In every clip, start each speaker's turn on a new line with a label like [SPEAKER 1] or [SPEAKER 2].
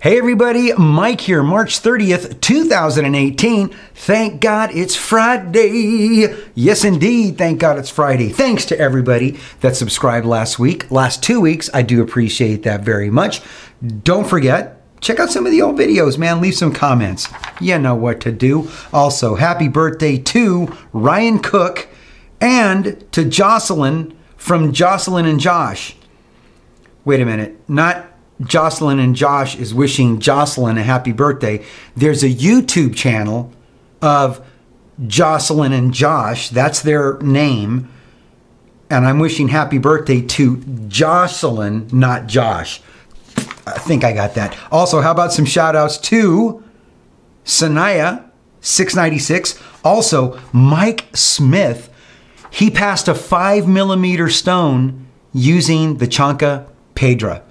[SPEAKER 1] Hey everybody, Mike here, March 30th, 2018. Thank God it's Friday. Yes, indeed, thank God it's Friday. Thanks to everybody that subscribed last 2 weeks. I do appreciate that very much. Don't forget, check out some of the old videos, man. Leave some comments. You know what to do. Also, happy birthday to Ryan Cook and to Jocelyn from Jocelyn and Josh. Wait a minute, not Jocelyn and Josh is wishing Jocelyn a happy birthday. There's a YouTube channel of Jocelyn and Josh. That's their name. And I'm wishing happy birthday to Jocelyn, not Josh. I think I got that. Also, how about some shout outs to Sanaya 696. Also, Mike Smith. He passed a 5mm stone using the Chanca Pedra,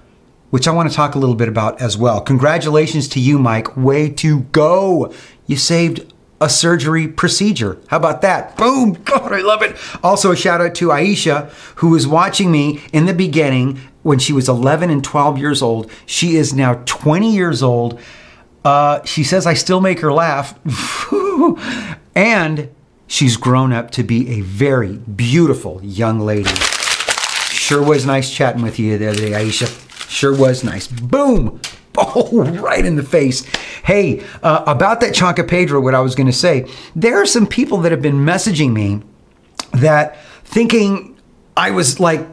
[SPEAKER 1] which I want to talk a little bit about as well. Congratulations to you, Mike. Way to go. You saved a surgery procedure. How about that? Boom. God, I love it. Also, a shout out to Aisha, who was watching me in the beginning when she was 11 and 12 years old. She is now 20 years old. She says I still make her laugh. And she's grown up to be a very beautiful young lady. Sure was nice chatting with you the other day, Aisha. Sure was nice. Boom. Oh, right in the face. Hey, about that Chanca Pedra, what I was going to say, there are some people that have been messaging me that thinking I was like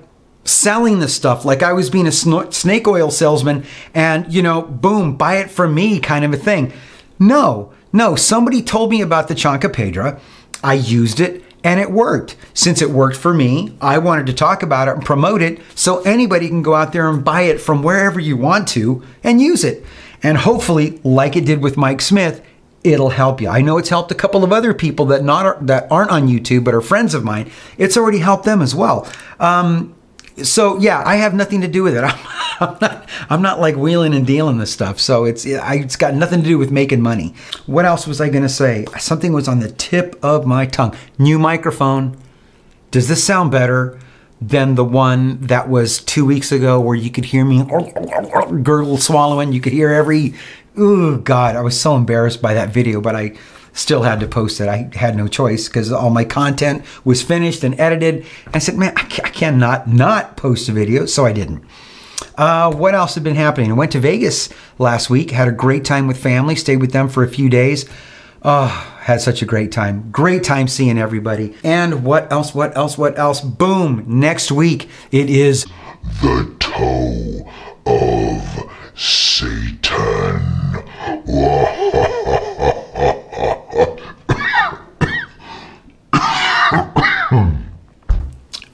[SPEAKER 1] selling this stuff, like I was being a snake oil salesman and, you know, boom, buy it from me kind of a thing. No, somebody told me about the Chanca Pedra. I used it. And it worked. Since it worked for me, I wanted to talk about it and promote it so anybody can go out there and buy it from wherever you want to and use it. And hopefully, like it did with Mike Smith, it'll help you. I know it's helped a couple of other people that aren't on YouTube but are friends of mine. It's already helped them as well. So yeah, I have nothing to do with it. I'm not like wheeling and dealing this stuff. So it's got nothing to do with making money. What else was I going to say? Something was on the tip of my tongue. New microphone. Does this sound better than the one that was 2 weeks ago where you could hear me gurgle swallowing? You could hear every, oh God, I was so embarrassed by that video, but I still had to post it. I had no choice because all my content was finished and edited. I said, man, I cannot not post a video, so I didn't. What else had been happening? I went to Vegas last week, had a great time with family, stayed with them for a few days. Oh, had such a great time. Great time seeing everybody. And what else? Boom, next week, it is
[SPEAKER 2] the Toe of Satan.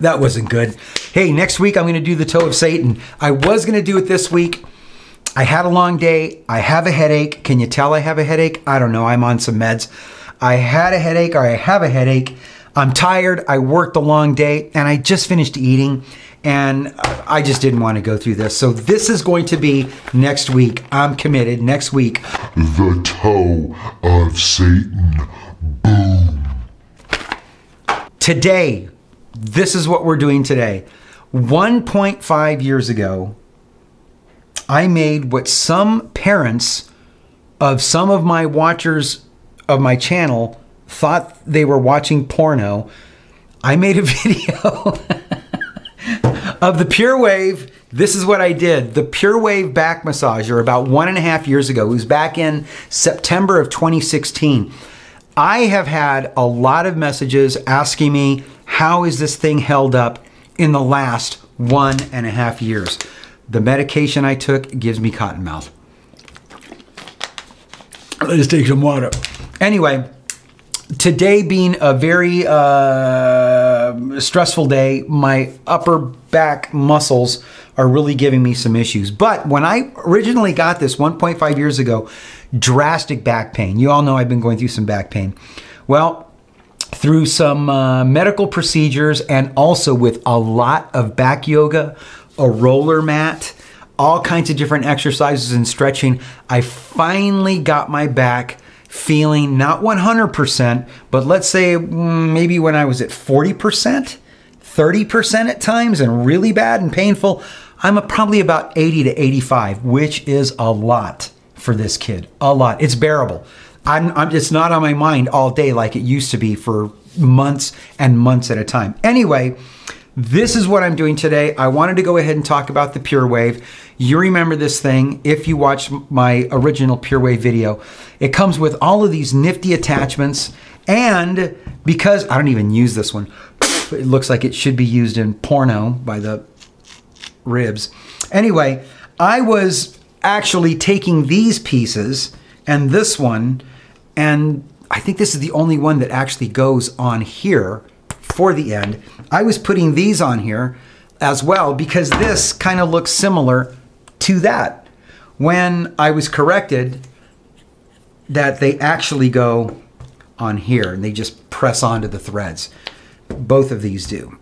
[SPEAKER 1] That wasn't good. Hey, next week I'm going to do the Toe of Satan. I was going to do it this week. I had a long day. I have a headache. Can you tell I have a headache? I don't know. I'm on some meds. I had a headache, or I have a headache. I'm tired. I worked a long day and I just finished eating and I just didn't want to go through this. So this is going to be next week. I'm committed. Next week.
[SPEAKER 2] The Toe of Satan. Boom.
[SPEAKER 1] Today, this is what we're doing today. 1.5 years ago, I made what some parents of some of my watchers of my channel thought they were watching porno. I made a video of the Pure Wave. This is what I did. The Pure Wave back massager about 1.5 years ago. It was back in September of 2016. I have had a lot of messages asking me, how is this thing held up in the last 1.5 years? The medication I took gives me cotton mouth. Let's take some water. Anyway, today being a very stressful day, my upper back muscles are really giving me some issues. But when I originally got this 1.5 years ago, drastic back pain. You all know I've been going through some back pain. Well, through some medical procedures and also with a lot of back yoga, a roller mat, all kinds of different exercises and stretching, I finally got my back feeling not 100%, but let's say maybe when I was at 40%, 30% at times and really bad and painful, I'm probably about 80 to 85, which is a lot for this kid. A lot. It's bearable. It's not on my mind all day like it used to be for months and months at a time. Anyway, this is what I'm doing today. I wanted to go ahead and talk about the Pure Wave. You remember this thing if you watched my original Pure Wave video. It comes with all of these nifty attachments, and because I don't even use this one, it looks like it should be used in porno by the ribs. Anyway, I was actually taking these pieces and this one, and I think this is the only one that actually goes on here for the end. I was putting these on here as well because this kind of looks similar to that. When I was corrected that they actually go on here and they just press onto the threads. Both of these do.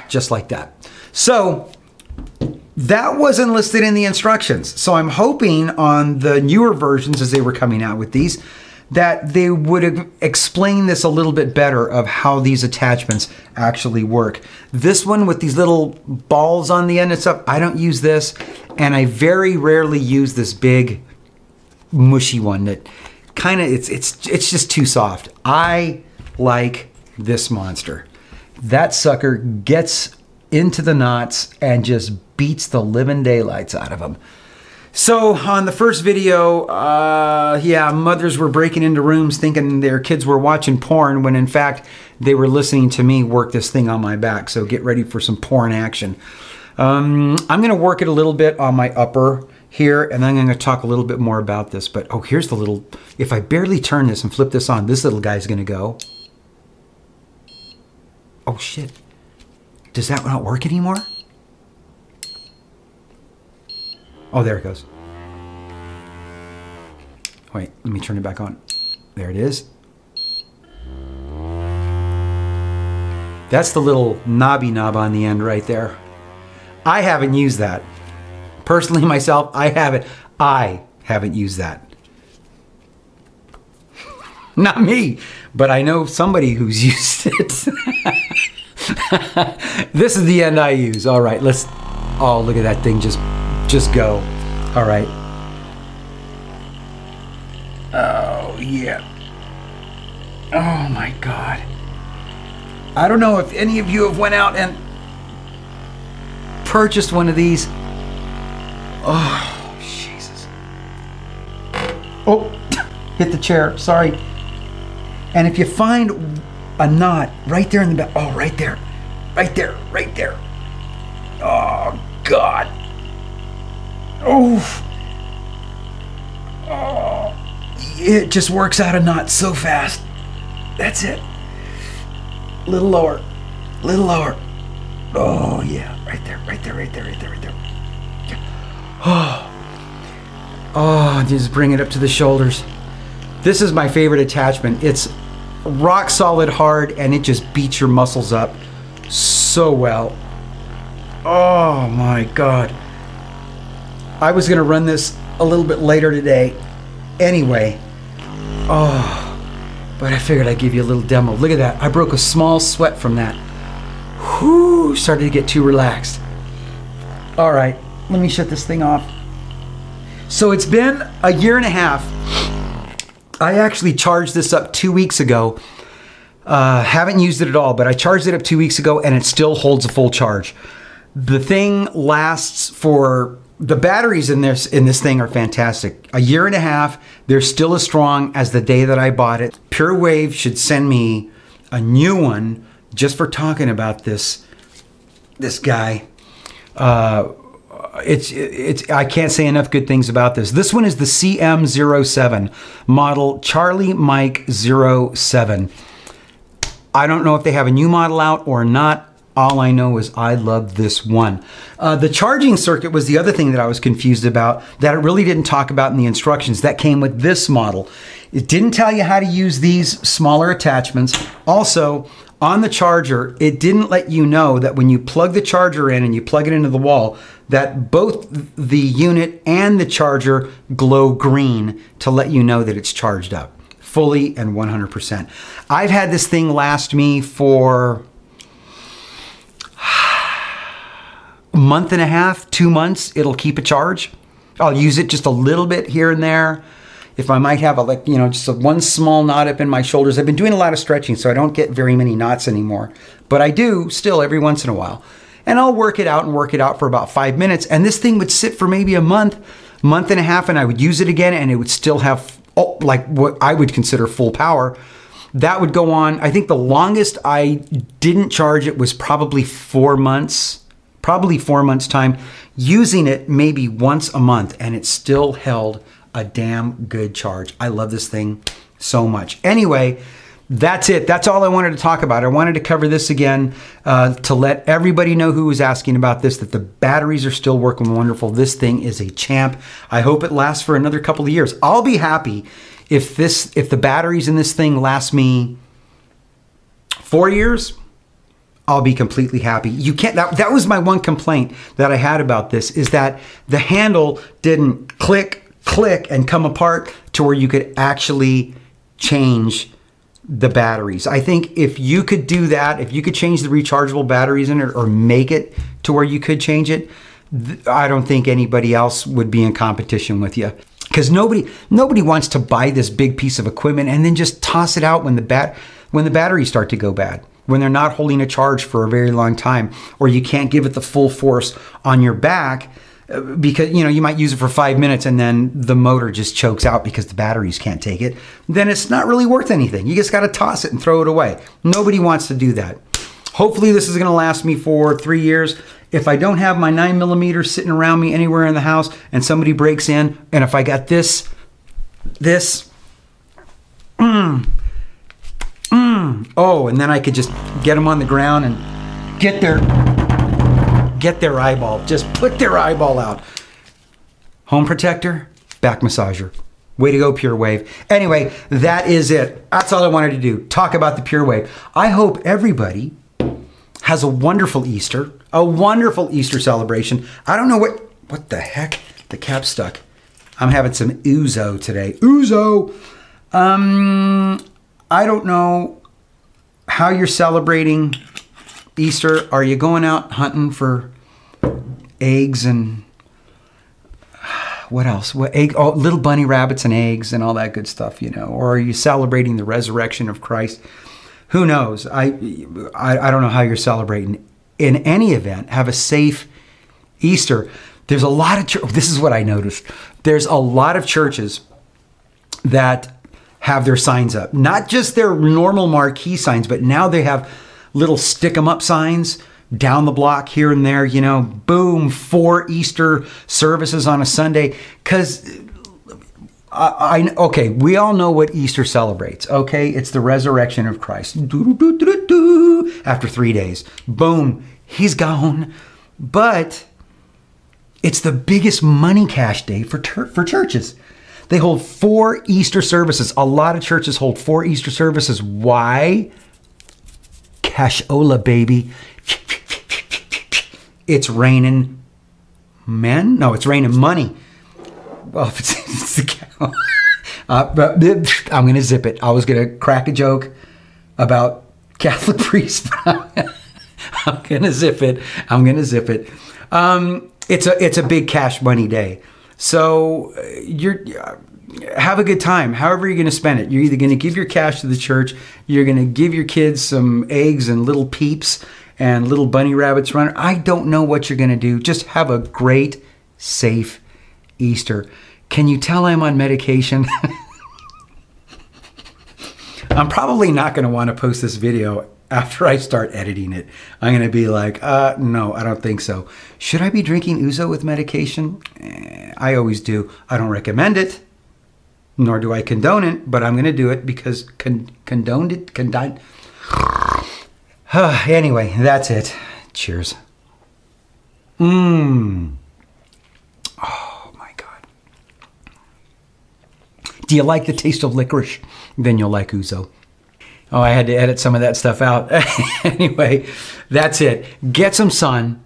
[SPEAKER 1] Just like that. So that wasn't listed in the instructions. So I'm hoping on the newer versions as they were coming out with these, that they would explain this a little bit better of how these attachments actually work. This one with these little balls on the end and stuff, I don't use this. And I very rarely use this big mushy one that kind of, it's just too soft. I like this monster. That sucker gets into the knots and just beats the living daylights out of them. So on the first video, yeah, mothers were breaking into rooms thinking their kids were watching porn when in fact they were listening to me work this thing on my back. So get ready for some porn action. I'm going to work it a little bit on my upper here, and then I'm going to talk a little bit more about this. But oh, here's the little, if I barely turn this and flip this on, this little guy's going to go. Oh shit. Does that not work anymore? Oh, there it goes. Wait, let me turn it back on. There it is. That's the little knobby knob on the end right there. I haven't used that. Personally, myself, I haven't used that. Not me, but I know somebody who's used it. This is the end I use. All right, let's, oh, look at that thing just go. All right. Oh, yeah. Oh my God. I don't know if any of you have went out and purchased one of these. Oh, Jesus. Oh, hit the chair, sorry. And if you find a knot right there in the back, oh, right there, right there, right there. Oh, God. Oh. Oh. It just works out a knot so fast. That's it. Little lower, little lower. Oh, yeah, right there, right there, right there, right there, right there. Oh. Oh, just bring it up to the shoulders. This is my favorite attachment. It's rock solid hard and it just beats your muscles up so well. Oh my God. I was gonna run this a little bit later today anyway. Oh, but I figured I'd give you a little demo. Look at that. I broke a small sweat from that. Whew, started to get too relaxed. All right, let me shut this thing off. So it's been a year and a half. I actually charged this up 2 weeks ago. Haven't used it at all, but I charged it up 2 weeks ago and it still holds a full charge. The thing lasts for, the batteries in this thing are fantastic. A year and a half, they're still as strong as the day that I bought it. Pure Wave should send me a new one just for talking about this guy. I can't say enough good things about this. This one is the CM07 model Charlie Mike 07. I don't know if they have a new model out or not. All I know is I love this one. The charging circuit was the other thing that I was confused about that it really didn't talk about in the instructions that came with this model. It didn't tell you how to use these smaller attachments. Also, on the charger, it didn't let you know that when you plug the charger in and you plug it into the wall, that both the unit and the charger glow green to let you know that it's charged up fully and 100%. I've had this thing last me for month and a half, 2 months, it'll keep a charge. I'll use it just a little bit here and there. If I might have just one small knot up in my shoulders. I've been doing a lot of stretching, so I don't get very many knots anymore. But I do still every once in a while. And I'll work it out for about 5 minutes. And this thing would sit for maybe a month and a half, and I would use it again, and it would still have like what I would consider full power. That would go on. I think the longest I didn't charge it was probably 4 months. Probably 4 months time. Using it maybe once a month, and it still held a damn good charge. I love this thing so much. Anyway, that's it. That's all I wanted to talk about. I wanted to cover this again to let everybody know who was asking about this, that the batteries are still working wonderful. This thing is a champ. I hope it lasts for another couple of years. I'll be happy if the batteries in this thing last me 4 years. I'll be completely happy. You can't, that was my one complaint that I had about this, is that the handle didn't click and come apart to where you could actually change the batteries. I think if you could do that, if you could change the rechargeable batteries in it or make it to where you could change it, I don't think anybody else would be in competition with you. Because nobody wants to buy this big piece of equipment and then just toss it out when the batteries start to go bad, when they're not holding a charge for a very long time, or you can't give it the full force on your back because you might use it for 5 minutes and then the motor just chokes out because the batteries can't take it. Then it's not really worth anything. You just got to toss it and throw it away. Nobody wants to do that. Hopefully this is going to last me for 3 years. If I don't have my 9mm sitting around me anywhere in the house and somebody breaks in, and if I got this, oh, and then I could just get them on the ground and get their eyeball, just put their eyeball out. Home protector, back massager. Way to go, Pure Wave. Anyway, that is it. That's all I wanted to do, talk about the Pure Wave. I hope everybody has a wonderful Easter celebration. I don't know what the heck, the cap's stuck. I'm having some ouzo today. Ouzo. I don't know how you're celebrating Easter. Are you going out hunting for eggs and what else? What egg? Oh, little bunny rabbits and eggs and all that good stuff, Or are you celebrating the resurrection of Christ? Who knows? I don't know how you're celebrating. In any event, have a safe Easter. There's a lot of this is what I noticed. There's a lot of churches that have their signs up. Not just their normal marquee signs, but now they have little stick 'em up signs down the block here and there, boom, 4 Easter services on a Sunday. Because okay, we all know what Easter celebrates. Okay, it's the resurrection of Christ. After 3 days, boom, he's gone. But it's the biggest money cash day for churches. They hold 4 Easter services. A lot of churches hold 4 Easter services. Why? Cashola, baby. It's raining men? No, it's raining money. Well, if it's the cow. But I'm going to zip it. I was going to crack a joke about Catholic priests. I'm going to zip it. It's a big cash money day. So have a good time, however you're going to spend it. You're either going to give your cash to the church, you're going to give your kids some eggs and little peeps and little bunny rabbits running. I don't know what you're going to do. Just have a great, safe Easter. Can you tell I'm on medication? I'm probably not going to want to post this video after I start editing it. I'm going to be like, no, I don't think so. Should I be drinking ouzo with medication? I always do. I don't recommend it, nor do I condone it, but I'm going to do it because condoned it. Anyway, that's it. Cheers. Oh my God. Do you like the taste of licorice? Then you'll like ouzo. Oh, I had to edit some of that stuff out. Anyway, that's it. Get some sun,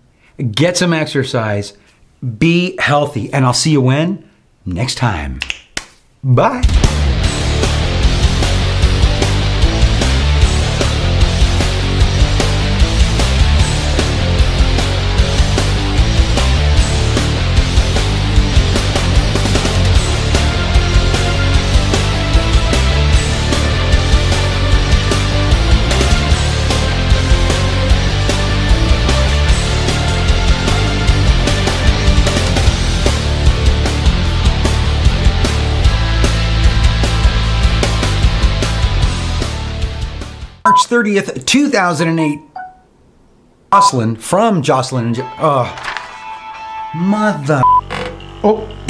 [SPEAKER 1] get some exercise, be healthy, and I'll see you when? Next time. Bye. March 30th, 2008. Jocelyn from Jocelyn and mother. Oh.